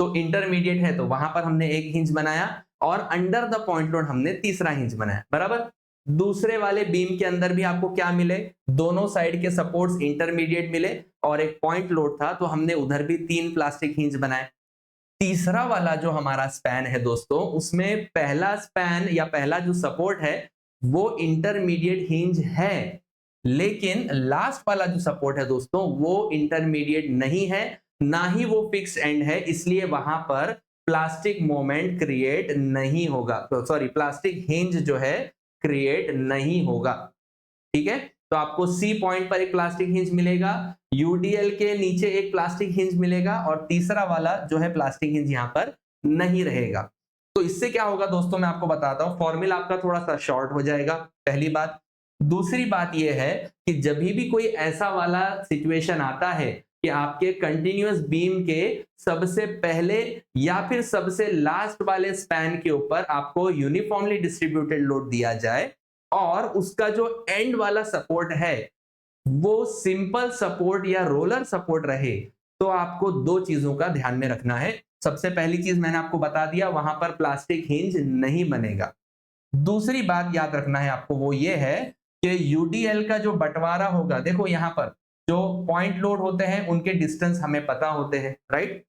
Speaker 1: तो इंटरमीडिएट है तो वहां पर हमने एक हिंज बनाया और अंडर द पॉइंट लोड हमने तीसरा हिंज बनाया, बराबर। दूसरे वाले बीम के अंदर भी आपको क्या मिले? दोनों साइड के सपोर्ट्स इंटरमीडिएट मिले और एक पॉइंट लोड था तो हमने उधर भी 3 प्लास्टिक हिंज बनाए। तीसरा वाला जो हमारा स्पैन है दोस्तों, उसमें पहला स्पैन या पहला जो सपोर्ट है वो इंटरमीडिएट हिंज है, लेकिन लास्ट वाला जो सपोर्ट है दोस्तों वो इंटरमीडिएट नहीं है, ना ही वो फिक्स एंड है, इसलिए वहां पर प्लास्टिक मोमेंट क्रिएट नहीं होगा, सॉरी प्लास्टिक हिंज जो है क्रिएट नहीं होगा। ठीक है, तो आपको सी पॉइंट पर एक प्लास्टिक हिंज मिलेगा, यूडीएल के नीचे एक प्लास्टिक हिंज मिलेगा और तीसरा वाला जो है प्लास्टिक हिंज यहां पर नहीं रहेगा। तो इससे क्या होगा दोस्तों, मैं आपको बताता हूं, फॉर्मूला आपका थोड़ा सा शॉर्ट हो जाएगा, पहली बात। दूसरी बात यह है कि जब भी कोई ऐसा वाला सिचुएशन आता है कि आपके कंटिन्यूअस बीम के सबसे पहले या फिर सबसे लास्ट वाले स्पैन के ऊपर आपको यूनिफॉर्मली डिस्ट्रीब्यूटेड लोड दिया जाए और उसका जो एंड वाला सपोर्ट है वो सिंपल सपोर्ट या रोलर सपोर्ट रहे, तो आपको दो चीजों का ध्यान में रखना है। सबसे पहली चीज मैंने आपको बता दिया, वहां पर प्लास्टिक हिंज नहीं बनेगा। दूसरी बात याद रखना है आपको, वो ये है कि यूडीएल का जो बंटवारा होगा, देखो यहां पर जो पॉइंट लोड होते हैं उनके डिस्टेंस हमें पता होते हैं, राइट।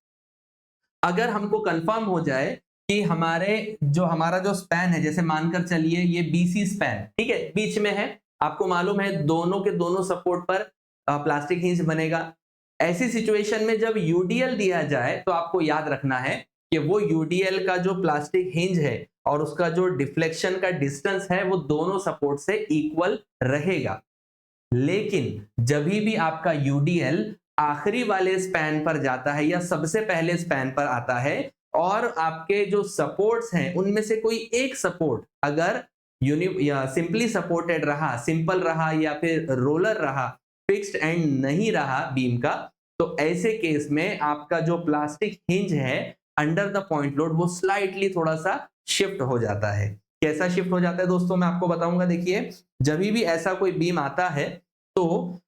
Speaker 1: अगर हमको कंफर्म हो जाए कि हमारा जो स्पैन है, जैसे मानकर चलिए ये बीसी स्पैन, ठीक है, बीच में है, आपको मालूम है दोनों के दोनों सपोर्ट पर प्लास्टिक हिंज बनेगा। ऐसी सिचुएशन में जब यूडीएल दिया जाए तो आपको याद रखना है कि वो यूडीएल का जो प्लास्टिक हिंज है और उसका जो डिफ्लेक्शन का डिस्टेंस है वो दोनों सपोर्ट से इक्वल रहेगा। लेकिन जब भी आपका यूडीएल आखिरी वाले स्पैन पर जाता है या सबसे पहले स्पैन पर आता है और आपके जो सपोर्ट्स हैं उनमें से कोई एक सपोर्ट अगर या सिंपली सपोर्टेड रहा, सिंपल रहा या फिर रोलर रहा, फिक्स्ड एंड नहीं रहा बीम का, तो ऐसे केस में आपका जो प्लास्टिक हिंज है अंडर द पॉइंट लोड वो स्लाइटली थोड़ा सा शिफ्ट हो जाता है। कैसा शिफ्ट हो जाता है दोस्तों, मैं आपको बताऊंगा। देखिए जब भी ऐसा कोई बीम आता है तो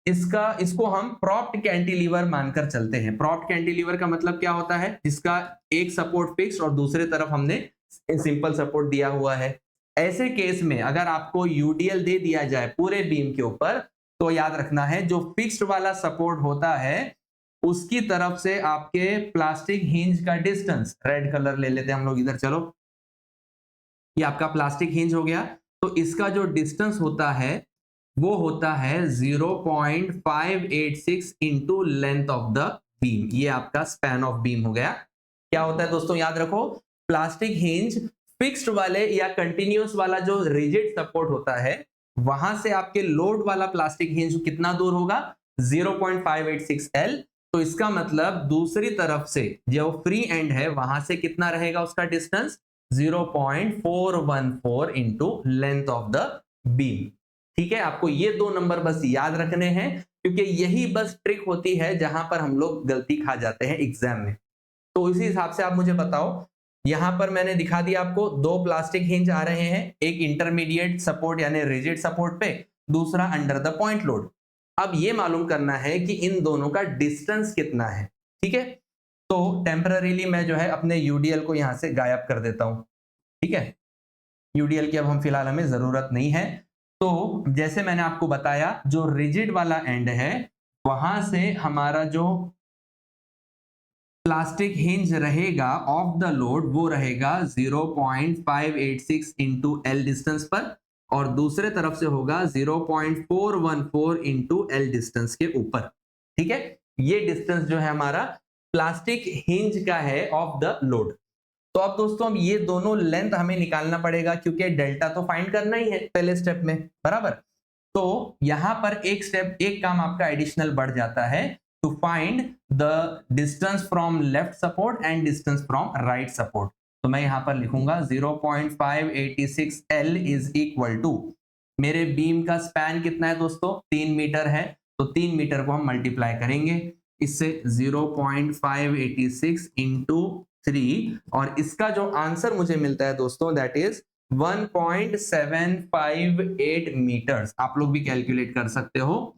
Speaker 1: इसको हम प्रॉप्ड कैंटिलीवर मानकर चलते हैं। प्रॉप्ड कैंटिलीवर का मतलब क्या होता है, जिसका एक सपोर्ट फिक्स और दूसरे तरफ हमने सिंपल सपोर्ट दिया हुआ है। ऐसे केस में अगर आपको यूडीएल दे दिया जाए पूरे बीम के ऊपर, तो याद रखना है जो फिक्स्ड वाला सपोर्ट होता है उसकी तरफ से आपके प्लास्टिक हिंज का डिस्टेंस, रेड कलर ले लेते हैं हम लोग इधर, चलो ये आपका प्लास्टिक हिंज हो गया, तो इसका जो डिस्टेंस होता है वो होता है 0.586 into length of the beam. ये आपका स्पैन ऑफ बीम हो गया। क्या होता है दोस्तों, याद रखो, प्लास्टिक हिंज फिक्स्ड वाले या कंटिन्यूअस वाला जो रिजिड सपोर्ट होता है वहां से आपके लोड वाला प्लास्टिक हिंज कितना दूर होगा, 0.586 L। तो इसका मतलब दूसरी तरफ से जो फ्री एंड है वहां से कितना रहेगा उसका distance, 0.414 into length of the beam. ठीक है, आपको ये दो नंबर बस याद रखने हैं क्योंकि यही बस ट्रिक होती है जहां पर हम लोग गलती खा जाते हैं एग्जाम में। तो इसी हिसाब से आप मुझे बताओ, यहां पर मैंने दिखा दिया आपको दो प्लास्टिक हिंज आ रहे हैं, एक इंटरमीडिएट सपोर्ट यानी रिजिड सपोर्ट पे, दूसरा अंडर द पॉइंट लोड। अब ये मालूम करना है कि इन दोनों का डिस्टेंस कितना है। ठीक है, तो टेम्पररीली मैं जो है अपने यूडीएल को यहां से गायब कर देता हूं। ठीक है, यूडीएल की अब हम फिलहाल हमें जरूरत नहीं है। तो जैसे मैंने आपको बताया जो रिजिड वाला एंड है वहां से हमारा जो प्लास्टिक हिंज रहेगा ऑफ द लोड वो रहेगा 0.586 इंटू एल डिस्टेंस पर और दूसरे तरफ से होगा 0.414 इंटू एल डिस्टेंस के ऊपर। ठीक है, ये डिस्टेंस जो है हमारा प्लास्टिक हिंज का है ऑफ द लोड। तो अब दोस्तों हम ये दोनों लेंथ हमें निकालना पड़ेगा क्योंकि डेल्टा तो फाइंड करना ही है पहले स्टेप में, बराबर। तो यहां पर एक काम आपका एडिशनल बढ़ जाता है, to find the distance from left support and distance from right support. तो मैं यहां पर लिखूंगा 0.586 L इज इक्वल टू, मेरे बीम का स्पैन कितना है दोस्तों, 3 मीटर है, तो 3 मीटर को हम मल्टीप्लाई करेंगे इससे 0.586 इंटू 3, और इसका जो आंसर मुझे मिलता है दोस्तों दैट इज 1.758 मीटर्स। आप लोग भी कैलकुलेट कर सकते हो,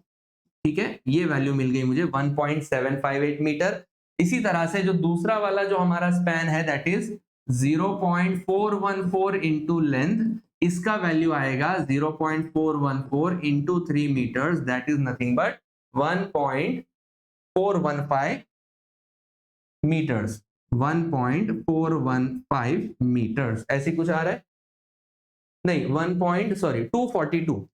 Speaker 1: ठीक है, ये वैल्यू मिल गई मुझे 1.758 मीटर। इसी तरह से जो दूसरा वाला जो हमारा स्पैन है दैट इज 0.414 इंटू लेंथ, इसका वैल्यू आएगा 0.414 into 3 metres, that is nothing but 1.415 metres. 1.415 metres ऐसी कुछ आ रहा है, नहीं 242।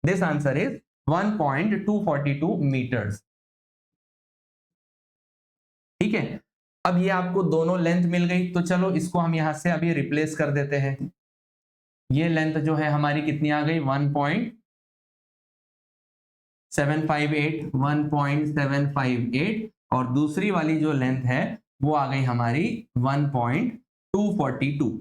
Speaker 1: This answer is 1.242 metres. ठीक है, अब ये आपको दोनों लेंथ मिल गई, तो चलो इसको हम यहां से अभी रिप्लेस कर देते हैं। ये लेंथ जो है हमारी कितनी आ गई, 1.758 और दूसरी वाली जो लेंथ है वो आ गई हमारी 1.242।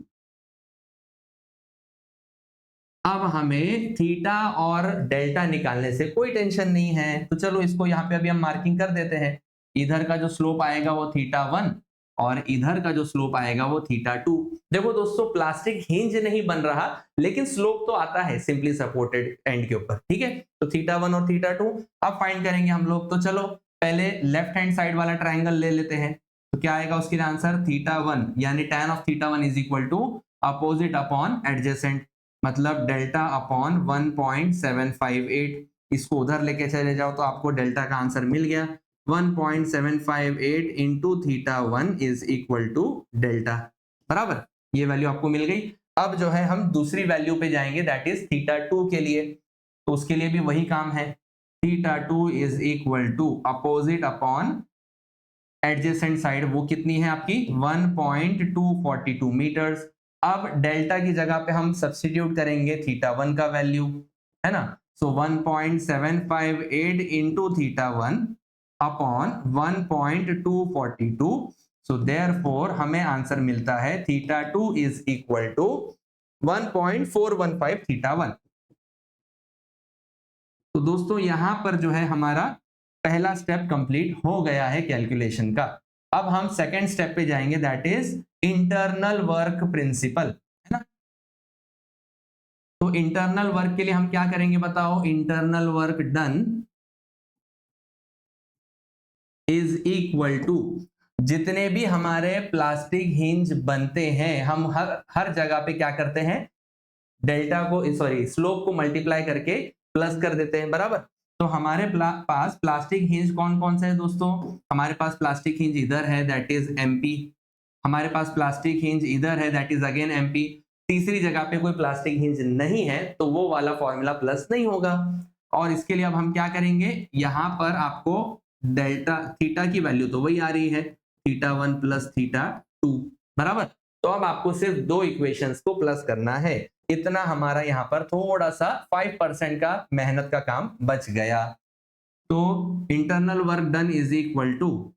Speaker 1: अब हमें थीटा और डेल्टा निकालने से कोई टेंशन नहीं है, तो चलो इसको यहाँ पे अभी हम मार्किंग कर देते हैं। इधर का जो स्लोप आएगा वो θ1 और इधर का जो स्लोप आएगा वो θ2। देखो दोस्तों, प्लास्टिक हिंज नहीं बन रहा लेकिन स्लोप तो आता है सिंपली सपोर्टेड एंड के ऊपर, ठीक है। तो θ1 और θ2 अब फाइंड करेंगे हम लोग। तो चलो पहले लेफ्ट हैंड साइड वाला ट्राइंगल ले लेते हैं, तो क्या आएगा उसके लिए आंसर, θ1 यानी tan of θ1 is equal to opposite upon adjacent, मतलब डेल्टा अपॉन 1.758। इसको उधर लेके चले जाओ तो आपको डेल्टा का आंसर मिल गया, 1.758 into θ1 is equal to delta, बराबर, ये वैल्यू आपको मिल गई। अब जो है हम दूसरी वैल्यू पे जाएंगे दैट इज θ2 के लिए, तो उसके लिए भी वही काम है, θ2 is equal to opposite upon adjacent side, वो कितनी है आपकी 1.242 मीटर्स। अब डेल्टा की जगह पे हम सब्स्टिट्यूट करेंगे θ1 का वैल्यू, है ना, सो 1.758 इंटू θ1 अपॉन 1.242, सो देयरफॉर हमें आंसर मिलता है θ2 इज इक्वल टू 1.415 θ1। तो दोस्तों यहां पर जो है हमारा पहला स्टेप कंप्लीट हो गया है कैलकुलेशन का। अब हम सेकेंड स्टेप पे जाएंगे that is internal work principal, है ना। तो इंटरनल वर्क के लिए हम क्या करेंगे बताओ, internal work done is equal to, जितने भी हमारे प्लास्टिक हिंज बनते हैं हम हर जगह पे क्या करते हैं, डेल्टा को स्लोप को मल्टीप्लाई करके प्लस कर देते हैं, बराबर। तो हमारे पास प्लास्टिक हिंज कौन कौन से है दोस्तों, हमारे पास प्लास्टिक हिंज इधर है दैट इज MP, हमारे पास प्लास्टिक हिंज इधर है दैट इज अगेन MP, तीसरी जगह पे कोई प्लास्टिक हिंज नहीं है तो वो वाला फॉर्मूला प्लस नहीं होगा। और इसके लिए अब हम क्या करेंगे, यहां पर आपको डेल्टा थीटा की वैल्यू तो वही आ रही है, θ1 प्लस θ2, बराबर। तो अब आपको सिर्फ दो इक्वेशंस को प्लस करना है, इतना हमारा यहां पर थोड़ा सा 5% का मेहनत का काम बच गया। तो internal work done is equal to,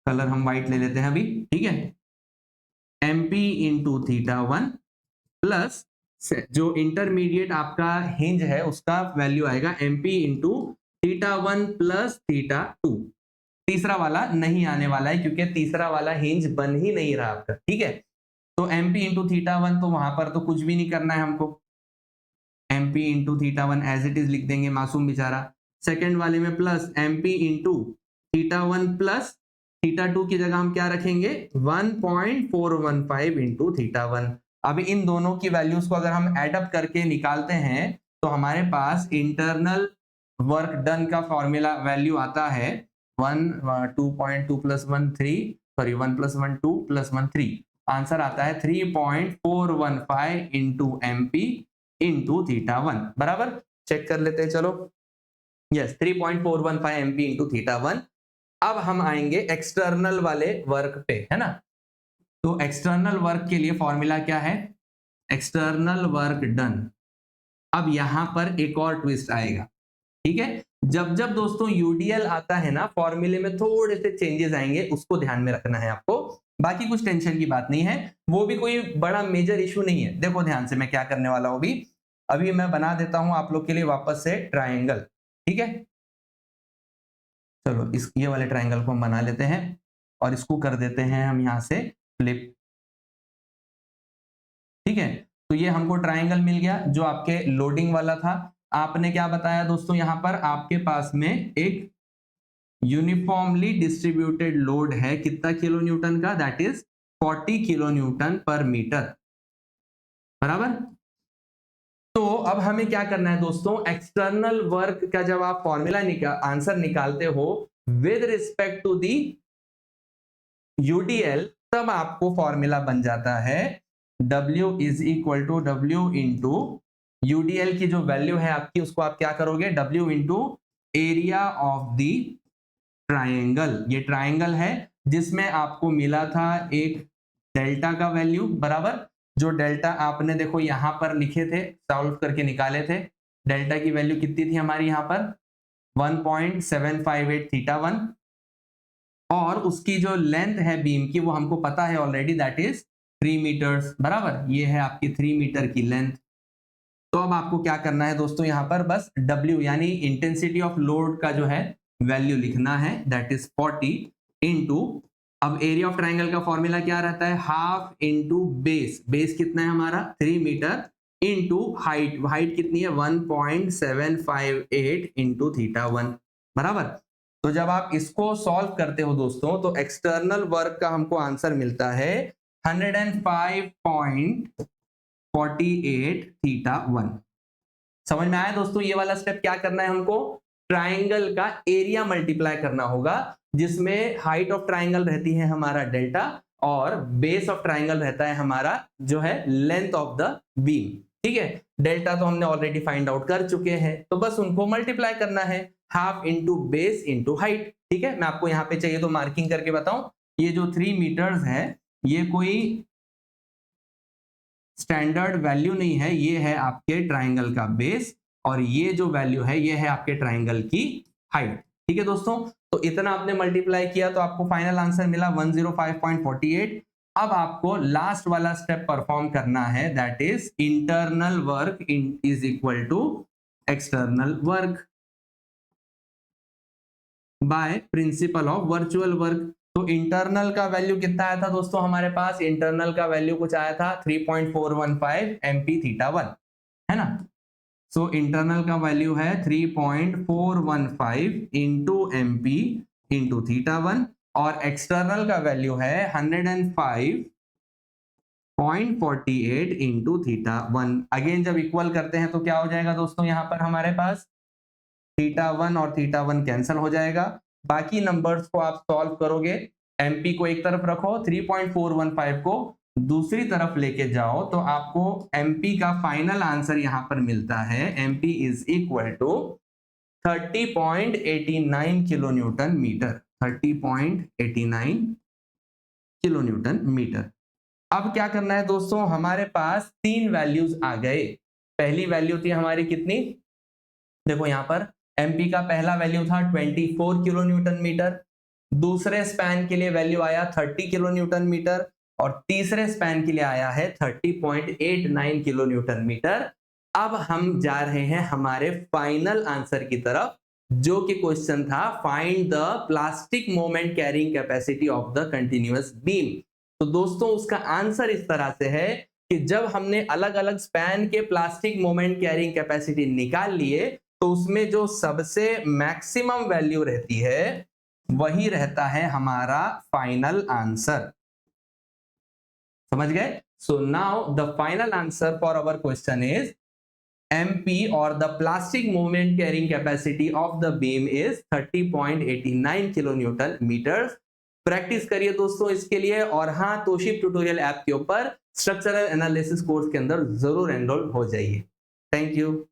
Speaker 1: colour हम व्हाइट ले लेते हैं अभी, ठीक है, MP इंटू θ1 प्लस जो इंटरमीडिएट आपका हिंज है उसका वैल्यू आएगा MP इंटू θ1 प्लस θ2। तीसरा वाला नहीं आने वाला है क्योंकि तीसरा वाला हिंज बन ही नहीं रहा आपका, ठीक है। तो MP इंटू θ1 तो वहां पर तो कुछ भी नहीं करना है हमको, MP into θ1 as it is लिख देंगे, मासूम बेचारा। सेकेंड वाले में प्लस MP इंटू θ1 प्लस θ2 की जगह हम क्या रखेंगे 1.415 इंटू θ1। अब इन दोनों की वैल्यूज को अगर हम एडअप करके निकालते हैं तो हमारे पास इंटरनल वर्क डन का फॉर्मूला वैल्यू आता है 2.2 plus 1 3, sorry 1 plus 1 2 plus 1 3, answer आता है 3.415 इंटू MP इंटू θ1, बराबर। चेक कर लेते हैं चलो, यस 3.415 MP इंटू θ1। अब हम आएंगे एक्सटर्नल वाले वर्क पे, है ना। तो एक्सटर्नल वर्क के लिए फॉर्मूला क्या है, एक्सटर्नल वर्क डन अब यहां पर एक और ट्विस्ट आएगा, ठीक है। जब जब दोस्तों यूडीएल आता है ना, फॉर्मूले में थोड़े से चेंजेस आएंगे, उसको ध्यान में रखना है आपको। बाकी कुछ टेंशन की बात नहीं है, वो भी कोई बड़ा मेजर इशू नहीं है। देखो ध्यान से मैं क्या करने वाला हूं अभी मैं बना देता हूं आप लोग के लिए वापस से ट्रायंगल, ठीक है। चलो इस ये वाले ट्रायंगल को हम बना लेते हैं और इसको कर देते हैं हम यहां से फ्लिप, ठीक है। तो ये हमको ट्रायंगल मिल गया जो आपके लोडिंग वाला था। आपने क्या बताया दोस्तों, यहां पर आपके पास में एक यूनिफॉर्मली डिस्ट्रीब्यूटेड लोड है, कितना किलो न्यूटन का, दैट इज 40 किलो न्यूटन पर मीटर, बराबर। तो अब हमें क्या करना है दोस्तों, एक्सटर्नल वर्क का जब आप फॉर्मूला आंसर निकालते हो with respect to the UDL, तब आपको फॉर्मूला बन जाता है W is equal to W into UDL की जो वैल्यू है आपकी, उसको आप क्या करोगे, W into area of the triangle. ये ट्रायंगल है जिसमें आपको मिला था एक डेल्टा का वैल्यू, बराबर। जो डेल्टा आपने देखो यहां पर लिखे थे, सॉल्व करके निकाले थे। डेल्टा की वैल्यू कितनी थी हमारी यहां पर, 1.758 थीटा 1, और उसकी जो लेंथ है बीम की वो हमको पता है ऑलरेडी, दैट इज 3 मीटर्स, बराबर। ये है आपकी 3 मीटर की लेंथ। तो अब आपको क्या करना है दोस्तों, यहां पर बस W यानी इंटेंसिटी ऑफ लोड का जो है वैल्यू लिखना है, दैट इज 40 इंटू, अब एरिया ऑफ ट्रायंगल का फॉर्मूला क्या रहता है, हाफ इंटू बेस, बेस कितना है हमारा 3 मीटर, इंटू हाइट, हाइट कितनी है 1.758 इंटू थीटा 1, बराबर। तो जब आप इसको सॉल्व करते हो दोस्तों, तो एक्सटर्नल वर्क का हमको आंसर मिलता है 105.48 थीटा 1। समझ में आया दोस्तों, ये वाला स्टेप क्या करना है हमको, ट्रायंगल का एरिया मल्टीप्लाई करना होगा, जिसमें हाइट ऑफ ट्रायंगल रहती है हमारा डेल्टा और बेस ऑफ ट्रायंगल रहता है हमारा जो है लेंथ ऑफ द बीम, ठीक है। डेल्टा तो हमने ऑलरेडी फाइंड आउट कर चुके हैं, तो बस उनको मल्टीप्लाई करना है, half into base into height, ठीक है। मैं आपको यहाँ पे चाहिए तो मार्किंग करके बताऊं, ये जो 3 मीटर्स है ये कोई स्टैंडर्ड वैल्यू नहीं है, ये है आपके ट्रायंगल का बेस, और ये जो वैल्यू है ये है आपके ट्रायंगल की हाइट, ठीक है दोस्तों। तो इतना आपने मल्टीप्लाई किया तो आपको फाइनल आंसर मिला 105.48। अब आपको लास्ट वाला स्टेप परफॉर्म करना है, that is internal work is equal to external work by principle of virtual work. तो इंटरनल का वैल्यू कितना आया था दोस्तों हमारे पास, इंटरनल का वैल्यू कुछ आया था 3.415 एमपी थीटा 1, है ना। सो इंटरनल का वैल्यू है 3.415 इंटू एमपी इंटू थीटा 1, और एक्सटर्नल का वैल्यू है 105.48 इंटू थीटा 1। अगेन जब इक्वल करते हैं तो क्या हो जाएगा दोस्तों, यहां पर हमारे पास थीटा 1 और थीटा 1 कैंसिल हो जाएगा। बाकी नंबर्स को आप सॉल्व करोगे, एमपी को एक तरफ रखो, 3.415 को दूसरी तरफ लेके जाओ, तो आपको एमपी का फाइनल आंसर यहां पर मिलता है, MP is equal to 30.89 kilo newton metre, 30.89 kilo newton metre. अब क्या करना है दोस्तों, हमारे पास 3 वैल्यूज आ गए। पहली वैल्यू थी हमारी कितनी, देखो यहां पर एमपी का पहला वैल्यू था 24 किलो न्यूटन मीटर, दूसरे स्पैन के लिए वैल्यू आया 30 किलो न्यूटन मीटर, और तीसरे स्पैन के लिए आया है 30.89 किलो न्यूटन मीटर। अब हम जा रहे हैं हमारे फाइनल आंसर की तरफ, जो कि क्वेश्चन था find the plastic moment carrying capacity of the continuous beam. तो दोस्तों उसका आंसर इस तरह से है कि जब हमने अलग अलग स्पैन के प्लास्टिक मोमेंट कैरिंग कैपेसिटी निकाल लिए, तो उसमें जो सबसे मैक्सिमम वैल्यू रहती है वही रहता है हमारा फाइनल आंसर। समझ गए? So now the final answer for our question is MP or the plastic moment carrying capacity of the beam is 30.89 kilo newton metre. Practice करिए दोस्तों इसके लिए, और हाँ तोशिप ट्यूटोरियल ऐप के ऊपर स्ट्रक्चरल एनालिसिस कोर्स के अंदर जरूर एनरोल हो जाइए। Thank you.